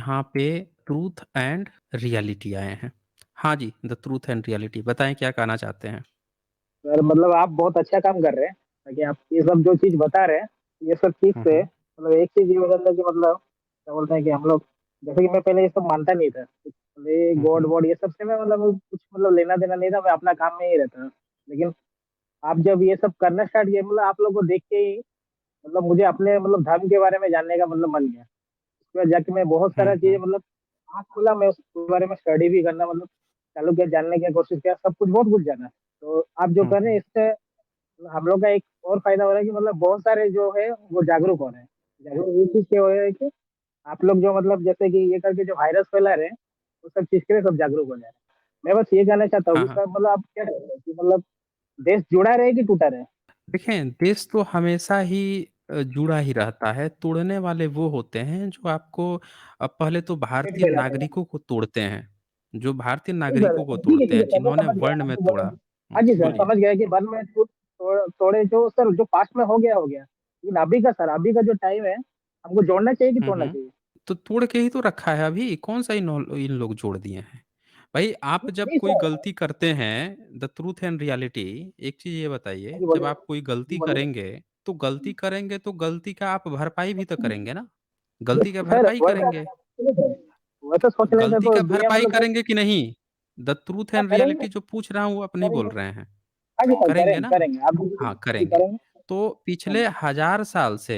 यहाँ पे truth and reality आए हैं। हाँ जी, द ट्रूथ एंड रियलिटी बताएँ क्या कहना चाहते हैं? सर मतलब आप बहुत अच्छा काम कर रहे हैं, ताकि आप ये सब जो चीज़ बता रहे हैं, ये सब चीज़ हुँ, से हुँ। मतलब एक चीज़ ये हो जाता है कि मतलब क्या बोलते हैं कि हम लोग जैसे कि मैं पहले ये सब मानता नहीं था। ये हुँ, गॉड हुँ। वॉड ये सब से मैं मतलब कुछ मतलब लेना-देना नहीं था, मैं अपना काम में ही रहता। लेकिन आप जब ये सब करना स्टार्ट किए मतलब आप लोगों को देख के ही मतलब मुझे अपने मतलब धर्म के बारे में जानने का मतलब मन गया। उसके बाद जाके मैं बहुत सारा हुँ, चीज़ें हुँ। मतलब आँख खुला, मैं उसके बारे में स्टडी भी करना मतलब चालू किया, जानने की कोशिश किया, सब कुछ बहुत कुछ जाना। तो आप जो हुँ, कर रहे हैं हुँ। इससे हम लोग का एक और फ़ायदा हो रहा है कि मतलब बहुत सारे जो है वो जागरूक हो रहे हैं। जागरूक इस चीज़ से हो रहे हैं कि आप लोग जो मतलब जैसे कि ये करके जो वायरस फैला रहे हैं, वो सब चीज़ के लिए सब जागरूक हो जा रहे हैं। मैं बस ये जानना चाहता हूँ हाँ, कि हाँ। सर मतलब आप क्या कहते हैं कि मतलब देश जुड़ा रहे कि टूटा रहे? देखें, देश तो हमेशा ही जुड़ा ही रहता है, तोड़ने वाले वो होते हैं जो आपको पहले तो पेट भारतीय में जाते हैं। नागरिकों को तोड़ते हैं, जो भारतीय जी सर, नागरिकों को ठीक तोड़ते है हैं, सर, मैं जिन्होंने समझ गया। वर्ण आप में जो तोड़ा। बोले हाँ जी सर, बोलिए। समझ गया कि बाद में थोड़े जो सर जो पास्ट में हो गया। लेकिन अभी का सर, अभी का जो टाइम है, हमको जोड़ना चाहिए कि हुँ, तोड़ना हुँ। चाहिए? तो तोड़ के ही तो रखा है अभी, कौन-सा इन लोग जोड़ दिए हैं। भाई आप जब नहीं कोई सर, गलती करते हैं, द ट्रूथ एंड रियलिटी एक चीज़ ये हाँ बताइए, जी जब बोलिए। आप कोई जी गलती बोलिए। करेंगे तो गलती का आप भरपाई भी तो करेंगे ना? गलती का सर भरपाई वैसा करेंगे। सुनिए सर, वैसा सोचने से गलती तो का दुनिया भरपाई मतलब करेंगे कि नहीं? द ट्रूथ हाँ एंड करेंगे, रियलिटी जो पूछ रहा हूँ वो आप नहीं बोल करेंगे। रहे हैं। हाँ जी सर, करेंगे करेंगे, ना? करेंगे। आप हाँ, जी करेंगे। करेंगे। तो हाँ पिछले जी। 1000 साल से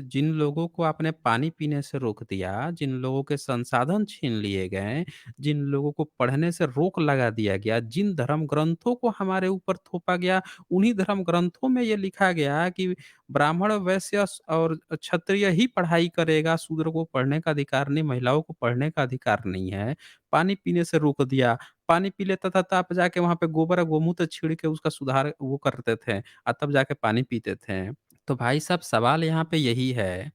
जिन लोगों को आपने पानी पीने से रोक दिया, जिन लोगों के संसाधन छीन लिए गए, जिन लोगों को पढ़ने से रोक लगा दिया गया, जिन धर्म ग्रंथों को हमारे ऊपर थोपा गया, उन्हीं धर्म ग्रंथों में ये लिखा गया कि ब्राह्मण, वैश्य और क्षत्रिय ही पढ़ाई करेगा, शूद्र को पढ़ने का अधिकार नहीं, महिलाओं को पढ़ने का अधिकार नहीं है। पानी पीने से रोक दिया। पानी पी लेता था तो आप जाके वहाँ पे गोबर और गोमूत्र छीड़ के उसका सुधार वो करते थे तब जाके पानी पीते थे। तो भाई साहब सवाल यहाँ पे यही है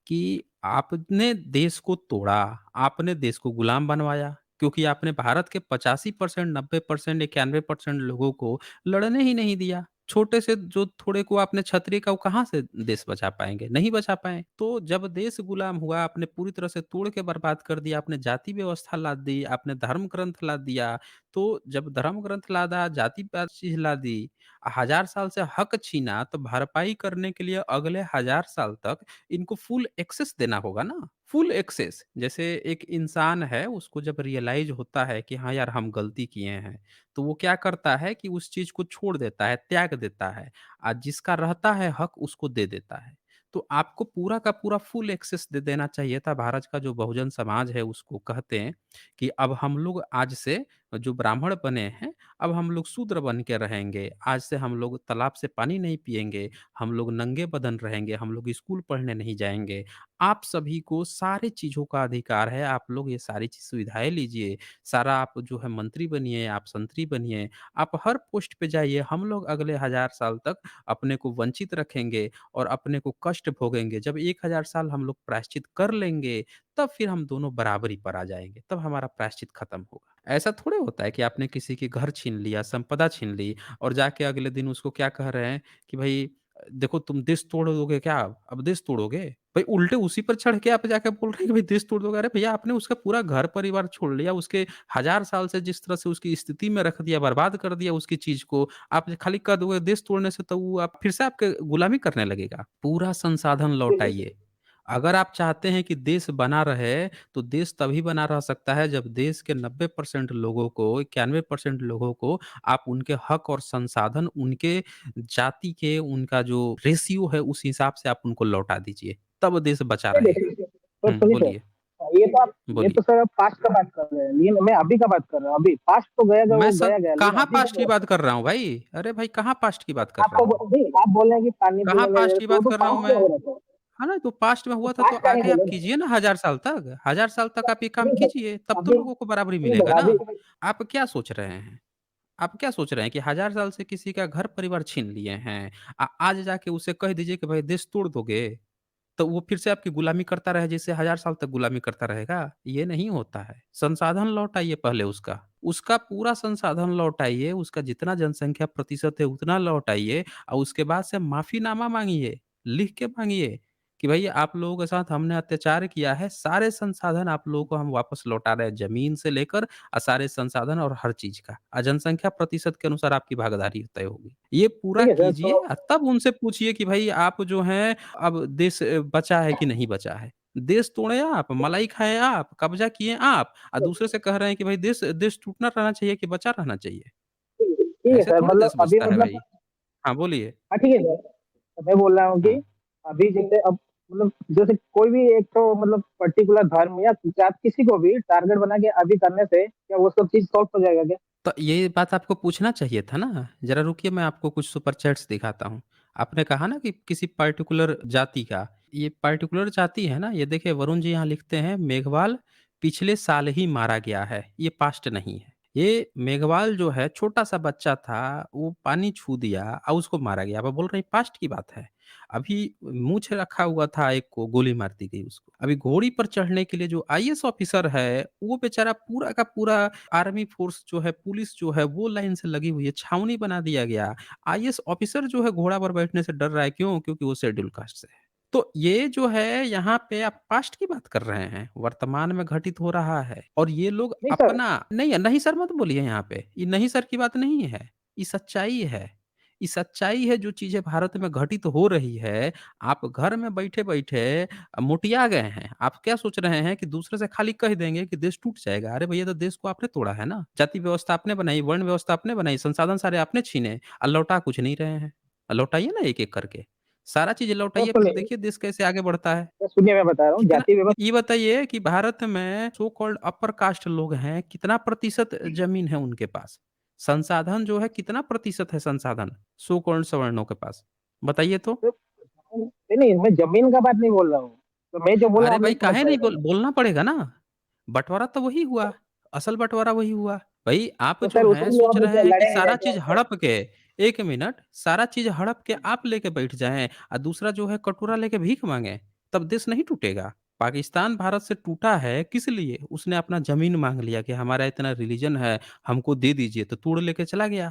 कि आपने देश को तोड़ा, आपने देश को गुलाम बनवाया क्योंकि आपने भारत के 85% 90% 91% लोगों को लड़ने ही नहीं दिया। छोटे से जो थोड़े को आपने छतरी का वो कहाँ से देश बचा पाएँगे? नहीं बचा पाए। तो जब देश गुलाम हुआ आपने पूरी तरह से तोड़ के बर्बाद कर दिया, आपने जाति व्यवस्था ला दी, आपने धर्म ग्रंथ ला दिया। तो जब धर्म ग्रंथ लादा, जाति-पात चीज़ ला दी, 1000 साल से हक छीना तो भरपाई करने के लिए अगले 1000 साल तक इनको फुल एक्सेस देना होगा ना, फुल एक्सेस। जैसे एक इंसान है उसको जब रियलाइज़ होता है कि हाँ यार हम गलती किए हैं, तो वो क्या करता है कि उस चीज़ को छोड़ देता है, त्याग देता है। जिसका रहता है हक उसको दे देता है। तो आपको पूरा का पूरा फुल एक्सेस दे देना चाहिए था। भारत का जो बहुजन समाज है उसको कहते हैं कि अब हम लोग आज से जो ब्राह्मण बने हैं, अब हम लोग शूद्र बन के रहेंगे। आज से हम लोग तालाब से पानी नहीं पिएँगे, हम लोग नंगे बदन रहेंगे, हम लोग स्कूल पढ़ने नहीं जाएँगे। आप सभी को सारी चीज़ों का अधिकार है, आप लोग ये सारी चीज़ सुविधाएँ लीजिए। सारा आप जो है मंत्री बनिए, आप संतरी बनिए, आप हर पोस्ट पे जाइए। हम लोग अगले 1000 साल तक अपने को वंचित रखेंगे और अपने को कष्ट भोगेंगे। जब 1000 साल हम लोग प्रायश्चित कर लेंगे, तब फिर हम दोनों बराबरी पर आ जाएँगे, तब हमारा प्रायश्चित खत्म होगा। ऐसा थोड़े होता है कि आपने किसी के घर छीन लिया, संपदा छीन ली और जाके अगले दिन उसको क्या कह रहे हैं कि भई देखो तुम देश तोड़ दोगे क्या? अब देश तोड़ोगे? भई उल्टे उसी पर चढ़ के आप जाके बोल रहे हैं कि भई देश तोड़ दोगे। अरे भैया आपने उसका पूरा घर-परिवार छोड़ लिया, उसके 1000 साल से जिस तरह से उसकी स्थिति में रख दिया, बर्बाद कर दिया उसकी चीज़ को। आप खाली कह दोगे देश तोड़ने से तो वो आप फिर से आपके गुलामी करने लगेगा। पूरा संसाधन जी, जी, जी। लौटाइए। अगर आप चाहते हैं कि देश बना रहे, तो देश तभी बना रह सकता है जब देश के 90% लोगों को, 91% लोगों को आप उनके हक और संसाधन, उनके जाति के उनका जो रेशियो है उस हिसाब से आप उनको लौटा दीजिए, तब देश बचा नहीं रहेगा। देखिए सर, सुनिए सर, बोलिए, ये तो बोलिए। सर आप पास्ट का बात कर रहे हैं, लेकिन मैं अभी का बात कर रहा हूँ। अभी पास्ट तो गया मैं वो स गया गया, लेकिन कहाँ अभी का पास्ट की जो बात कर रहा हूँ भाई? अरे भाई कहाँ पास्ट की बात कर रहा आपको हूँ? नहीं, आप बोल रहे हैं कि पानी कहाँ पीने में पास्ट की तो वो बात तो कर रहा हूँ पास्ट में मैं? हो रहा था। हाँ ना, तो पास्ट में तो हुआ था तो पास्ट का नहीं आगे आप बोले ना। कीजिए ना 1000 साल तक। 1000 साल तक आप ये काम नहीं सर, कीजिए, तब तो अभी लोगों को बराबरी नहीं मिलेगा सर, ना। अभी आप क्या सोच रहे हैं? आप क्या सोच रहे हैं कि 1000 साल से किसी का घर-परिवार छीन लिए हैं। आज जाके उसे कह दीजिए कि भाई देश तोड़ दोगे, तो वो फिर से आपकी गुलामी करता रहे जैसे 1000 साल तक गुलामी करता रहेगा? ये नहीं होता है। संसाधन लौटाइए पहले उसका। उसका पूरा संसाधन लौटाइए, उसका जितना जनसंख्या प्रतिशत है उतना लौटाइए और उसके बाद से माफ़ीनामा माँगिए, लिख के माँगिए कि भई आप लोगों के साथ हमने अत्याचार किया है, सारे संसाधन आप लोगों को हम वापस लौटा रहे हैं, ज़मीन से लेकर सारे संसाधन और हर चीज़ का। जनसंख्या प्रतिशत के अनुसार आपकी भागीदारी तय होगी। ये पूरा ठीक है सर, कीजिए तब उनसे पूछिए कि भई आप जो हैं अब देश बचा है कि नहीं बचा है? देश तोड़े आप, मलाई खाए आप, कब्ज़ा किए आप दूसरे से कह रहे हैं कि भई देश देश टूटना रहना चाहिए कि बचा रहना चाहिए। ठीक है ऐसे सर, थोड़ी मतलब देश अभी बचता है मतलब भाई। हाँ, बोलिए। हाँ, ठीक है सर। तो मैं बोल रहा हूँ कि हाँ। अभी जैसे अब मतलब जैसे कोई भी एक तो मतलब पर्टिकुलर धर्म या जात किसी को भी टारगेट बना के अभी करने से क्या वो सब चीज़ सॉल्व हो जाएगा क्या? तो ये बात आपको पूछना चाहिए था ना। ज़रा रुकिए मैं आपको कुछ सुपर चैट्स दिखाता हूँ। आपने कहा ना कि किसी पर्टिकुलर जाति का, ये पर्टिकुलर जाति है ना, ये देखिए वरुण जी यहाँ लिखते हैं मेघवाल पिछले साल ही मारा गया है, ये पास्ट नहीं है। ये मेघवाल जो है छोटा-सा बच्चा था, वो पानी छू दिया और उसको मारा गया। आप बोल रहे हैं पास्ट की बात है। अभी मूंछ रखा हुआ था एक को, गोली मार दी गई उसको। अभी घोड़ी पर चढ़ने के लिए जो आईएएस ऑफिसर है, वो बेचारा पूरा का पूरा आर्मी फ़ोर्स जो है, पुलिस जो है, वो लाइन से लगी हुई है, छावनी बना दिया गया। आईएएस ऑफ़िसर जो है घोड़ा पर बैठने से डर रहा है, क्यों? क्योंकि वो शेड्यूल कास्ट से है। तो ये जो है यहाँ पे आप पास्ट की बात कर रहे हैं, वर्तमान में घटित हो रहा है और ये लोग नहीं सर, अपना नहीं, नहीं सर मत बोलिए यहाँ पे, ये नहीं सर की बात नहीं है, ये सच्चाई है। ये सच्चाई है जो चीज़ें भारत में घटित हो रही है, आप घर में बैठे-बैठे मोटिया गए हैं। आप क्या सोच रहे हैं कि दूसरे से खाली कह देंगे कि देश टूट जाएगा। अरे भैया तो देश को आपने तोड़ा है ना। जाति व्यवस्था आपने बनाई, वर्ण व्यवस्था आपने बनाई, संसाधन सारे आपने छीने और लौटा कुछ नहीं रहे हैं। लौटाइए ना एक-एक करके। सारा चीज़ सर लौटाइए फिर सुनिए, देखिए देश कैसे आगे बढ़ता है। सर सुनिए मैं बता रहा हूँ कितना जाति व्यवस्था। ये बताइए कि भारत में सो कॉल्ड अपर कास्ट लोग हैं, कितना प्रतिशत ज़मीन है उनके पास? संसाधन जो है कितना प्रतिशत है संसाधन सो कॉल्ड सवर्णों के पास? बताइए तो? नहीं, नहीं, मैं ज़मीन का बात नहीं बोल रहा हूँ। तो मैं जो बोल रहा अरे हूँ आप भाई नहीं समझ काहे पाए नहीं शायद। बोलना पड़ेगा ना। बँटवारा तो वही हुआ, असल बँटवारा वही हुआ। भई आप तो जो सर हैं उसमें भी सोच हम रहे हैं कि लड़े सारा हैं चीज़ क्या? हड़प के 1 मिनट, सारा चीज़ हड़प के आप लेके बैठ जाएँ दूसरा जो है कटोरा लेके भीख माँगे, तब देश नहीं टूटेगा। पाकिस्तान भारत से टूटा है किस लिए? उसने अपना ज़मीन माँग लिया कि हमारा इतना रिलीजन है, हमको दे दीजिए, तो तोड़ लेके चला गया।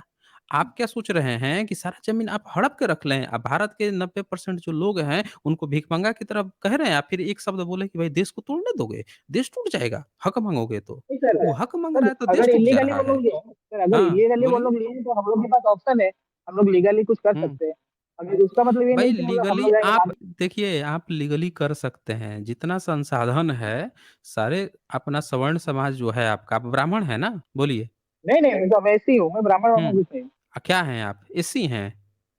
आप क्या सोच रहे हैं कि सारा ज़मीन आप हड़प के रख लें? भारत के 90% जो लोग हैं, उनको भिखमंगा की तरह कह रहे हैं आप फिर एक शब्द बोले कि भाई देश को तोड़ने दोगे? देश टूट जाएगा, हक माँगोगे तो। नहीं सर, वो हक माँग सर रहा है तो देश अगर टूट जा इल्लीगली रहा वो है। लोग लिए सर, अगर हाँ, इल्लीगली वो बोलिए। लोग लिए हैं तो हम लोग के पास ऑप्शन है, हम लोग लीगली कुछ कर हुँ। सकते हैं। अगर उसका मतलब ये भाई नहीं कि मतलब हम लीगली लोग जाएँगे आप मार। देखिए, आप लीगली कर सकते हैं, जितना संसाधन है, सारे अपना सवर्ण समाज जो है आपका आप ब्राह्मण हैं ना? बोलिए। नहीं, नहीं, मतलब मैं ऐसी हूँ, मैं ब्राह्मण-वाह्मण हुँ। कुछ नहीं हूँ। क्या हैं आप? एससी हैं?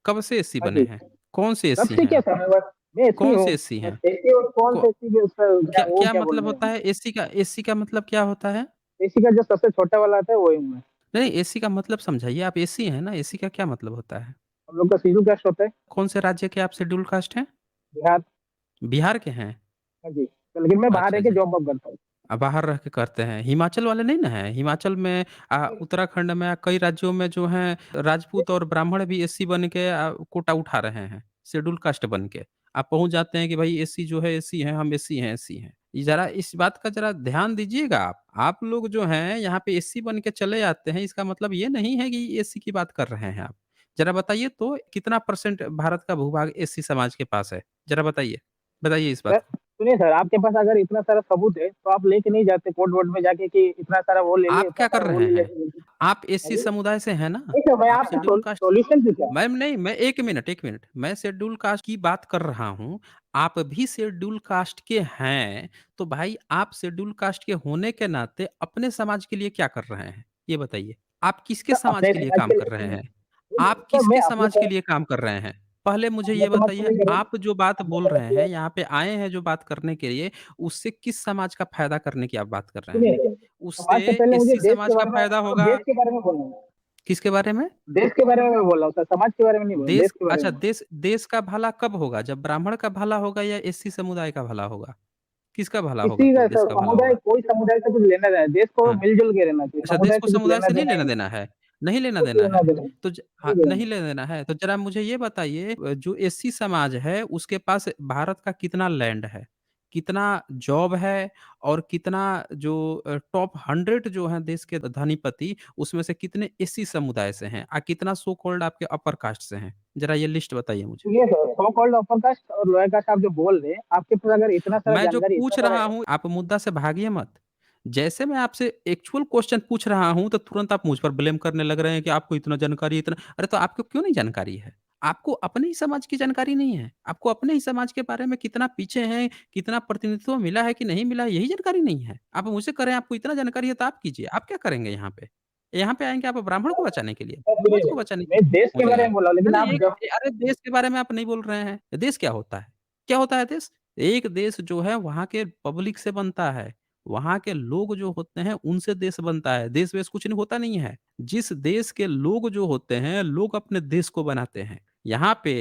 कब से एससी हाँ बने जी, हैं? कौन से तब एससी से हैं क्या आप? सर मैं एसी कौन हूँ। से एससी बस हैं? एसी और कौन को से एसी के उसका क्या क्या वो क्या क्या मतलब बोल रहे होता हैं? है एससी का मतलब क्या होता है? एसी का जो सबसे छोटा वाला आता है वही हूँ मैं। नहीं, एससी का मतलब समझाइए, आप एससी हैं ना? एससी का क्या मतलब होता है? हम लोग का शेड्यूल कास्ट होता है, कौन से राज्य के आप शेड्यूल कास्ट हैं? बिहार। बिहार के हैं? हाँ जी, तो लेकिन मैं बाहर रह अच्छा के जी। जॉब-वॉब करता हूँ। बाहर रह के करते हैं। हिमाचल वाले नहीं ना हैं? हिमाचल में उत्तराखंड में कई राज्यों में जो हैं राजपूत और ब्राह्मण भी एससी बन के कोटा उठा रहे हैं, शेड्यूल कास्ट बन के। आप पहुँच जाते हैं कि भाई एससी जो है एससी हैं, हम एससी हैं, एससी हैं। ये ज़रा इस बात का ज़रा ध्यान दीजिएगा आप। आप लोग जो हैं यहाँ पे एससी बन के चले आते हैं, इसका मतलब ये नहीं है कि एससी की बात कर रहे हैं आप। ज़रा बताइए तो कितना परसेंट भारत का भूभाग एससी समाज के पास है? ज़रा बताइए। बताइए इस सर बात को। सुनिए सर, आपके पास अगर इतना सारा सबूत है, तो आप लेके नहीं जाते कोर्ट-वोर्ट में जाके कि इतना सारा वो ले लिए, आप इतना क्या कर सारा वो रहे ले हैं? लिया। आप हाँ एससी जी। समुदाय से हैं ना? नहीं सर, मैं आप आपका शेड्यूल कास्ट सॉल्यूशन पूछा। मैम नहीं, मैं 1 मिनट, मैं शेड्यूल कास्ट की बात कर रहा हूँ। आप भी शेड्यूल कास्ट के हैं, तो भाई आप शेड्यूल कास्ट के होने के नाते अपने समाज के लिए क्या कर रहे हैं? ये बताइए। आप किसके सर समाज अपने के लिए समाज काम के कर रहे लिए हैं? आप सर मैं किसके समाज के लिए काम कर रहे हैं? पहले मुझे अपने ये समाज के बताइए, लिए कर रहा हूँ, आप जो बात अपने बोल समाज रहे के हैं, लिए यहाँ पे आए हैं जो बात करने के लिए, उससे किस समाज का फ़ायदा करने की आप बात कर रहे हैं? सुनिए, उससे समाज से पहले मुझे एससी समाज का फ़ायदा होगा देश के बारे में बोलना है। किसके बारे में? देश के बारे में मैं बोल रहा हूँ सर, समाज के बारे में नहीं बोल रहा, देश देश के बारे में अच्छा बोल रहा देश देश का भला कब होगा? जब ब्राह्मण का भला होगा या एससी समुदाय का भला होगा? किसका भला हूँ। होगा किसी तो का देश का भला समुदाय होगा? कोई समुदाय से कुछ लेना देना, देश को हाँ। मिल-जुल के रहना चाहिए, अच्छा देश समुदाय को से कुछ समुदाय से नहीं लेना-देना ही नहीं, लेना-देना है? नहीं कुछ लेना-देना लेना है? देना तो नहीं हाँ, देना। नहीं लेना-देना है तो ज़रा मुझे ये बताइए जो एससी समाज है उसके पास भारत का कितना लैंड है? कितना जॉब है और कितना जो टॉप 100 जो हैं देश के धनीपति, उसमें से कितने एससी समुदाय से हैं कितना सो कॉल्ड आपके अपर कास्ट से हैं? ज़रा ये लिस्ट बताइए मुझे। ये सो कॉल्ड अपर कास्ट और लोअर कास्ट आप जो बोल रहे हैं, आपके पास अगर इतना सारा मैं जो जानकारी इतना पूछ सारा रहा है। हूँ, आप मुद्दा से भागिए मत। जैसे मैं आपसे एक्चुअल क्वेश्चन पूछ रहा हूँ, तो तुरंत आप मुझ पर ब्लेम करने लग रहे हैं कि आपको इतना जानकारी इतना अरे! तो आपको क्यों नहीं जानकारी है? आपको अपने ही समाज की जानकारी नहीं है? आपको अपने ही समाज के बारे में कितना पीछे हैं, कितना प्रतिनिधित्व मिला है कि नहीं मिला है, यही जानकारी नहीं है? आप मुझसे कह रहे हैं आपको इतना जानकारी है तो आप कीजिए। आप क्या करेंगे यहाँ पे? यहाँ पे आएँगे आप ब्राह्मण को बचाने के लिए, तो समाज सुनिए, को बचाने के मैं लिए देश के मुझे बारे हैं। में बोल रहा हूँ, लेकिन आप नहीं, जब अरे! देश के बारे में आप नहीं बोल रहे हैं। देश क्या होता है? क्या होता है देश? एक देश जो है वहाँ के पब्लिक से बनता है। वहाँ के लोग जो होते हैं उनसे देश बनता है। देश-वेश कुछ नहीं होता नहीं है। जिस देश के लोग जो होते हैं, लोग अपने देश को बनाते हैं। यहाँ पे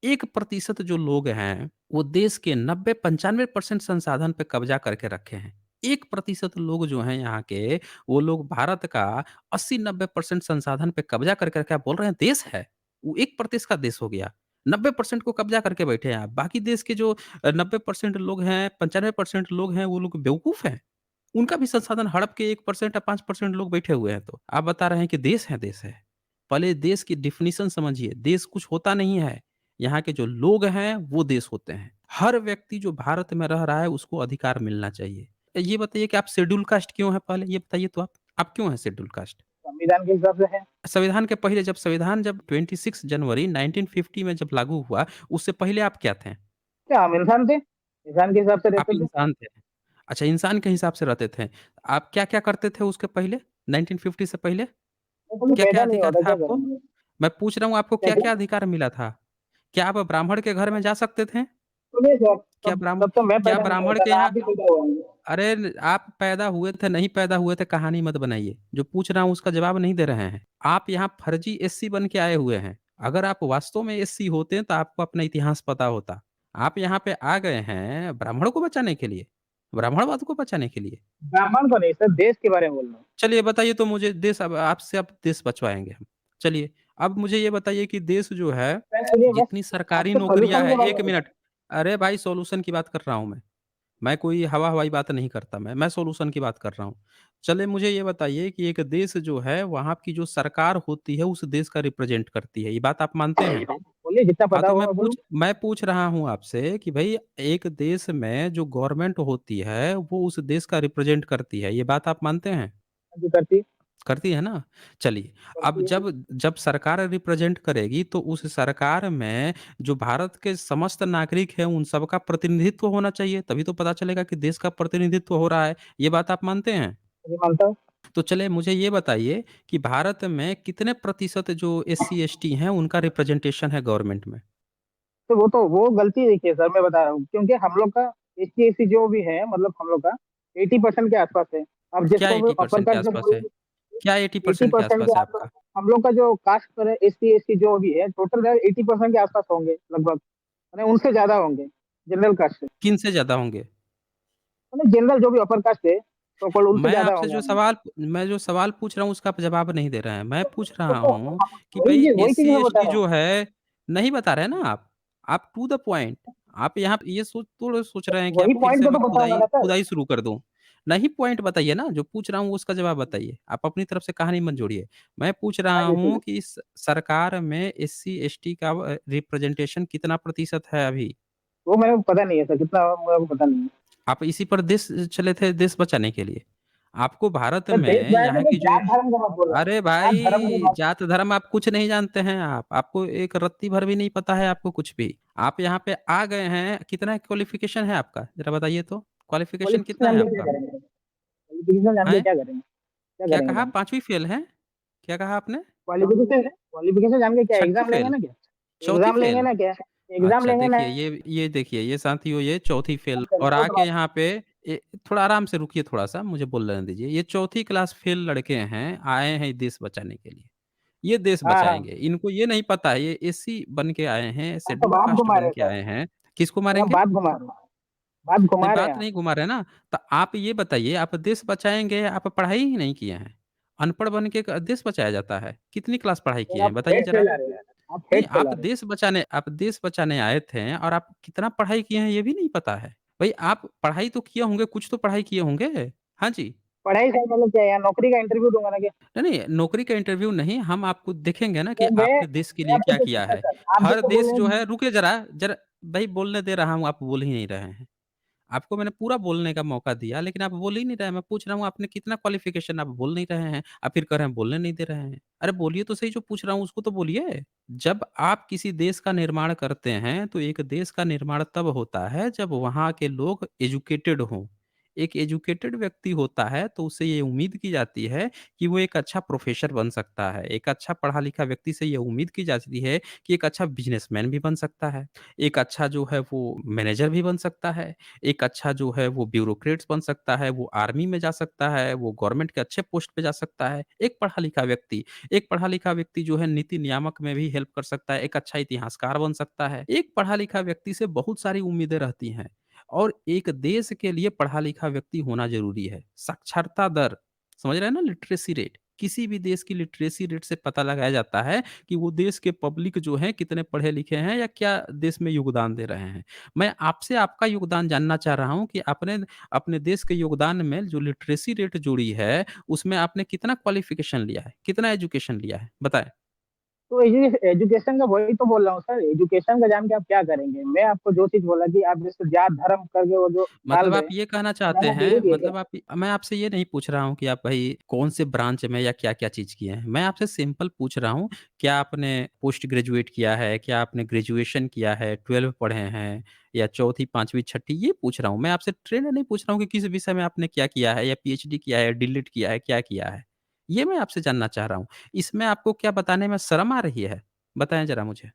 1% जो लोग हैं, वो देश के 90-95% संसाधन पे कब्ज़ा करके रखे हैं। 1% लोग जो हैं यहाँ के, वो लोग भारत का 80-90% संसाधन पे कब्ज़ा करके रखा है। आप बोल रहे हैं देश है? वो 1% का देश हो गया। 90% को कब्ज़ा करके बैठे हैं आप। बाकी देश के जो 90% लोग हैं, 95% लोग हैं, वो लोग बेवकूफ़ हैं। उनका भी संसाधन हड़प के 1% या 5% लोग बैठे हुए हैं तो। आप बता रहे हैं कि देश है, देश है। पहले देश की डेफ़िनिशन समझिए, देश कुछ होता नहीं है। यहाँ के जो लोग हैं, वो देश होते हैं। हर व्यक्ति जो भारत में रह रहा है, उसको अधिकार मिलना चाहिए। ये बताइए कि आप शेड्यूल कास्ट क्यों हैं पहले ये बताइए तो आप? आप क्यों हैं शेड्यूल कास्ट? संविधान के हिसाब से है। संविधान के पहले जब 26 जनवरी 1950 में जब लागू हुआ, उससे पहले आप क्या थे? क्या हम इंसान थे? इंसान के हिसाब से आप रहते थे। इंसान थे। अच्छा इंसान के हिसाब से रहते थे। आप क्या-क्या करते थे उसके पहले? 1950 से पहले? मैं कभी क्या-क्या पैदा नहीं अधिकार होता, था क्या आपको? करेंगे? मैं पूछ रहा हूँ आपको क्या क्या? क्या-क्या अधिकार मिला था? क्या आप ब्राह्मण के घर में जा सकते थे? सुनिए सर, क्या ब्राह्मण तब तो मैं क्या पैदा नहीं हुआ ब्राह्मण था के ना, यहाँ आप भी पैदा हुए होंगे। अरे न आप पैदा हुए थे, नहीं पैदा हुए थे, कहानी मत बनाइए। जो पूछ रहा हूँ उसका जवाब नहीं दे रहे हैं। आप यहाँ फर्जी एससी बन के आए हुए हैं। अगर आप वास्तव में एससी होते तो आपको अपना इतिहास पता होता। आप यहाँ पे आ गए हैं ब्राह्मणों को बचाने के लिए, ब्राह्मणवाद को बचाने के लिए। ब्राह्मण को नहीं सर, देश के बारे में बोल रहा हूँ। चलिए बताइए तो मुझे देश अब आपसे अब देश बँचवाएँगे हम। चलिए, अब मुझे ये बताइए कि देश जो है, मैं सुनिए, मैं जितनी सरकारी आपसे नौकरियाँ सॉल्यूशन हैं के बारे 1 में बता मिनट, रहा हूँ। अरे भाई सॉल्यूशन की बात कर रहा हूँ मैं। मैं कोई हवा-हवाई बात नहीं करता मैं सॉल्यूशन की बात कर रहा हूँ। चलिए मुझे ये बताइए कि एक देश जो है, वहाँ की जो सरकार होती है, उस देश का रिप्रेज़ेंट करती है। ये बात आप मानते हैं? बोलिए, जितना हाँ, पता तो होगा मैं बोलूँ। मैं पूछ रहा हूँ आपसे कि भई एक देश में जो गवर्नमेंट होती है, वो उस देश का रिप्रेज़ेंट करती है। ये बात आप मानते हैं? हाँ जी, करती करती है ना? चलिए, अब करती है। जब जब सरकार रिप्रेज़ेंट करेगी तो उस सरकार में जो भारत के समस्त नागरिक हैं उन सबका प्रतिनिधित्व होना चाहिए, तभी तो पता चलेगा कि देश का प्रतिनिधित्व हो रहा है। ये बात आप मानते हैं? मैं मानता हूँ। तो चलिए मुझे ये बताइए कि भारत में कितने प्रतिशत जो एससी, एसटी हैं उनका रिप्रेजेंटेशन है गवर्नमेंट में? तो वो गलती देखिए सर, मैं बता रहा हूँ, क्योंकि हम लोग का एससी-एससी जो भी है, मतलब हम लोग का 80% के आसपास है। अब क्या जिसको वो अपर 80% के कास्ट जब आसपास है? बोलेंगे, क्या 80% के 80% आसपास के है आसपास आपका? हम लोग का जो कास्ट पर है, एससी-एसटी जो भी है, टोटल 80% के आसपास होंगे लगभग, माने उनसे ज़्यादा होंगे, जनरल कास्ट से। किन से ज़्यादा होंगे? माने जनरल जो भी अपर कास्ट है, सो कॉल्ड उनसे मैं ज़्यादा आपसे होंगे हम लोग। मैं जो सवाल पूछ रहा हूँ उसका आप जवाब नहीं दे रहे हैं। मैं पूछ रहा तो हूँ हम कि भई वही चीज़ एससी, मैं बता एसटी रहा हूँ। जो है नहीं बता रहे हैं ना आप। आप टू द पॉइंट आप यहाँ पे ये सोच रहे हैं कि वही आप फिर पॉइंट से पे मैं तो बताऊँगा ना सर। खुदाई शुरू कर दूँ। नहीं पॉइंट बताइए ना, जो पूछ रहा हूँ उसका जवाब बताइए। आप अपनी तरफ से कहानी मत जोड़िए। मैं पूछ हाँ रहा जी, ठीक हूँ है। कि इस सरकार में एससी, एसटी का रिप्रेजेंटेशन कितना प्रतिशत है अभी? वो मेरे को पता नहीं है सर, कितना होगा मेरे को पता नहीं है। आप इसी पर देश चले थे देश बचाने के लिए। आपको भारत सर देश में बनाने यहाँ में की जो जात धर्म का मत बोलना। अरे जात धर्म की भाई! बात। जात-धर्म आप कुछ नहीं जानते हैं आप। आपको एक रत्ती भर भी नहीं पता है आपको कुछ भी। आप यहाँ पे आ गए हैं, कितना क्वालिफ़िकेशन है आपका? ज़रा बताइए तो? क्वालिफ़िकेशन क्वालिफ़िकेशन कितना है जान के क्या आपका? करेंगे? क्वालिफ़िकेशन जान के हैं? क्या करेंगे? क्या क्या करेंगे कहा? जान के? 5वीं फ़ेल हैं? क्या कहा आपने? क्वालिफ़िकेशन क्वालिफ़िकेशन जान के क्या 6ठी एग्ज़ाम लेंगे फ़ेल? ना क्या? चौथी एग्ज़ाम लेंगे फ़ेल? ना क्या? एग्ज़ाम अच्छा लेंगे ना। देखिए ये देखिए ये साथियों ये चौथी फ़ेल और गलत आके बात यहाँ पे थोड़ा आराम से रुकिए थोड़ा-सा मुझे बोलने दीजिए। ये चौथी क्लास फ़ेल लड़के हैं, आए हैं देश बचाने के लिए। ये देश है। हाँ, हाँ। बचाएँगे। इनको ये नहीं पता है ये एससी बन के आए हैं, हम तो शेड्यूल बात कास्ट घुमा बन रहे के हैं सर। आए हैं। किसको सर हम मारेंगे? बात घुमा रहे हैं। बात नहीं घुमा रहे हैं बात आप। नहीं घुमा रहे ना, तो आप ये बताइए आप देश बचाएँगे, आप पढ़ाई ही नहीं किए हैं। अनपढ़ बन के क देश बचाया जाता है। कितनी क्लास पढ़ाई सर किए हैं आप बताइए हेट ज़रा? फैला रहे हैं। आप नहीं, हेट फैला रहे हैं। आप देश बचाने आए थे और आप कितना पढ़ाई किए हैं ये भी नहीं पता है। भई आप पढ़ाई तो किए होंगे, कुछ तो पढ़ाई किए होंगे? हाँ जी। पढ़ाई का मतलब क्या है यार, नौकरी का इंटरव्यू दूँगा ना क्या? नहीं, नहीं, नौकरी का इंटरव्यू नहीं, हम आपको देखेंगे ना कि तो मैं आपने देश के मैं लिए आपको क्या पूछूँ किया क्या है। सर? आप हर जैसे बोल देश रहे जो हैं है रुकिए ज़रा भई बोलने दे रहा हूँ, आप बोल ही नहीं रहे हैं। आपको मैंने पूरा बोलने का मौका दिया, लेकिन आप बोल ही नहीं रहे हैं। मैं पूछ रहा हूँ आपने कितना क्वालिफ़िकेशन आप बोल नहीं रहे हैं। आप फिर कह रहे हैं बोलने नहीं दे रहे हैं। अरे बोलिए तो सही जो पूछ रहा हूँ उसको तो बोलिए। जब आप किसी देश का निर्माण करते हैं, तो एक देश का निर्माण तब होता है जब वहाँ के लोग एजुकेटेड हों। एक एजुकेटेड व्यक्ति होता है तो उससे ये उम्मीद की जाती है कि वो एक अच्छा प्रोफ़ेसर बन सकता है। एक अच्छा पढ़ा-लिखा व्यक्ति से ये उम्मीद की जाती है कि एक अच्छा बिज़नेसमैन भी बन सकता है। एक अच्छा जो है वो मैनेजर भी बन सकता है। एक अच्छा जो है वो ब्यूरोक्रेट्स बन सकता है, वो आर्मी में जा सकता है, वो गवर्नमेंट के अच्छे पोस्ट पे जा सकता है। एक पढ़ा-लिखा व्यक्ति जो है नीति नियामक में भी हेल्प कर सकता है, एक अच्छा इतिहासकार बन सकता है। एक पढ़ा-लिखा व्यक्ति से बहुत सारी उम्मीदें रहती हैं और एक देश के लिए पढ़ा-लिखा व्यक्ति होना ज़रूरी है। साक्षरता दर, समझ रहे हैं ना लिटरेसी रेट, किसी भी देश की लिटरेसी रेट से पता लगाया जाता है कि वो देश के पब्लिक जो हैं कितने पढ़े-लिखे हैं या क्या देश में योगदान दे रहे हैं। मैं आपसे आपका योगदान जानना चाह रहा हूँ कि आपने अपने देश के योगदान में जो लिटरेसी रेट जोड़ी है, उसमें आपने कितना क्वालिफ़िकेशन लिया है? कितना एजुकेशन लिया है? बताएँ। तो एजुकेशन का वही तो बोल रहा हूँ सर, एजुकेशन का जान के आप क्या करेंगे? मैं आपको जो चीज़ बोला कि आप जैसे जात धर्म करके वो जो डाल मतलब रहे आप हैं, ये कहना वो चाहते डालना हैं ज़रूरी है क्या? मतलब आप मैं आपसे ये नहीं पूछ रहा हूँ कि आप भई कौन से ब्रांच में या क्या-क्या चीज़ किए हैं। मैं आपसे सिंपल पूछ रहा हूँ, क्या आपने पोस्ट ग्रेजुएट किया है? क्या आपने ग्रेजुएशन किया है? 12 पढ़े हैं या चौथी, 5वीं, छठी ये पूछ रहा हूँ। मैं आपसे ट्रेंड नहीं पूछ रहा हूँ कि किस विषय में आपने क्या किया है या पीएचडी किया है, डीलिट किया है, क्या किया है? ये मैं आपसे जानना चाह रहा हूँ। इसमें आपको क्या बताने में शर्म आ रही है? बताएँ ज़रा मुझे।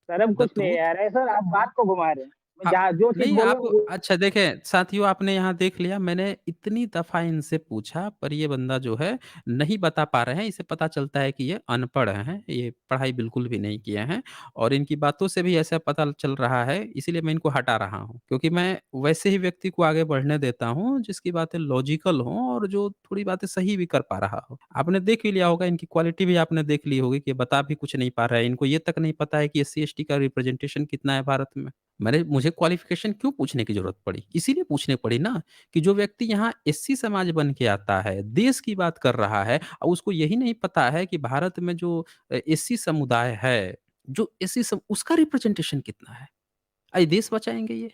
शर्म द कुछ नहीं ट्रुथ। है सर, आप बात को घुमा रहे हैं। मैं हाँ, जहाँ जो चीज़ नहीं बोल रहा आप हूँ वो अच्छा देखें साथियों आपने यहाँ देख लिया मैंने इतनी दफ़ा इनसे पूछा पर ये बंदा जो है नहीं बता पा रहे हैं। इससे पता चलता है कि ये अनपढ़ हैं, ये पढ़ाई बिल्कुल भी नहीं किए हैं और इनकी बातों से भी ऐसा पता चल रहा है इसीलिए मैं इनको हटा रहा हूँ। क्योंकि मैं वैसे ही व्यक्ति को आगे बढ़ने देता हूँ जिसकी बातें लॉजिकल हों और जो थोड़ी बातें सही भी कर पा रहा हो। आपने देख ही लिया होगा इनकी क्वालिटी भी आपने देख ली होगी कि ये बता भी कुछ नहीं पा रहा है। इनको ये तक नहीं पता है कि एससी-एसटी का रिप्रेजेंटेशन कितना है भारत में। मुझे क्वालिफ़िकेशन क्यों पूछने की ज़रूरत पड़ी? इसीलिए पूछनी पड़ी ना कि जो व्यक्ति यहाँ एससी समाज बन के आता है, देश की बात कर रहा है और उसको यही नहीं पता है कि भारत में जो एससी समुदाय है, जो एससी सम उसका रिप्रेजेंटेशन कितना है? देश बचाएँगे ये?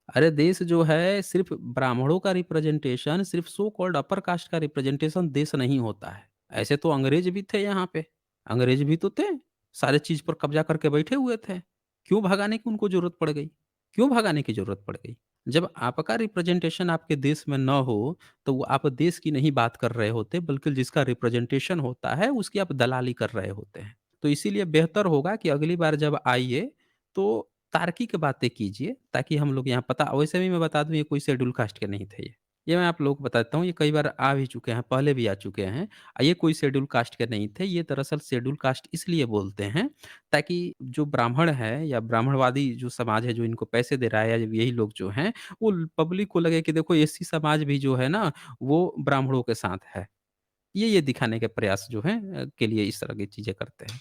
अरे देश जो है सिर्फ़ ब्राह्मणों का रिप्रेजेंटेशन, सिर्फ़ सो कॉल्ड अपर कास्ट का रिप्रेजेंटेशन देश नहीं होता है। ऐसे तो अंग्रेज़ भी थे यहाँ पे, अंग्रेज़ भी तो थे, सारे चीज़ पर कब्ज़ा करके बैठे हुए थे। क्यों भगाने की उनको ज़रूरत पड़ गई? क्यों भगाने की ज़रूरत पड़ गई? जब आपका रिप्रेजेंटेशन आपके देश में ना हो, तो वो आप देश की नहीं बात कर रहे होते, बल्कि जिसका रिप्रेजेंटेशन होता है, उसकी आप दलाली कर रहे होते हैं। तो इसीलिए बेहतर होगा कि अगली बार जब आइए, तो तार्किक बातें कीजिए ताकि हम लोग यहाँ पता वैसे भी मैं बता दूँ ये कोई शेड्यूल कास्ट के नहीं थे ये। ये मैं आप लोगों को बताता हूँ ये कई बार आ भी चुके हैं, पहले भी आ चुके हैं। ये कोई शेड्यूल कास्ट के नहीं थे, ये दरअसल शेड्यूल कास्ट इसलिए बोलते हैं ताकि जो ब्राह्मण है या ब्राह्मणवादी जो समाज है जो इनको पैसे दे रहा है या यही लोग जो हैं, वो पब्लिक को लगे कि देखो एससी समाज भी जो है ना, वो ब्राह्मणों के साथ है। ये दिखाने के प्रयास जो हैं के लिए इस तरह की चीज़ें करते हैं।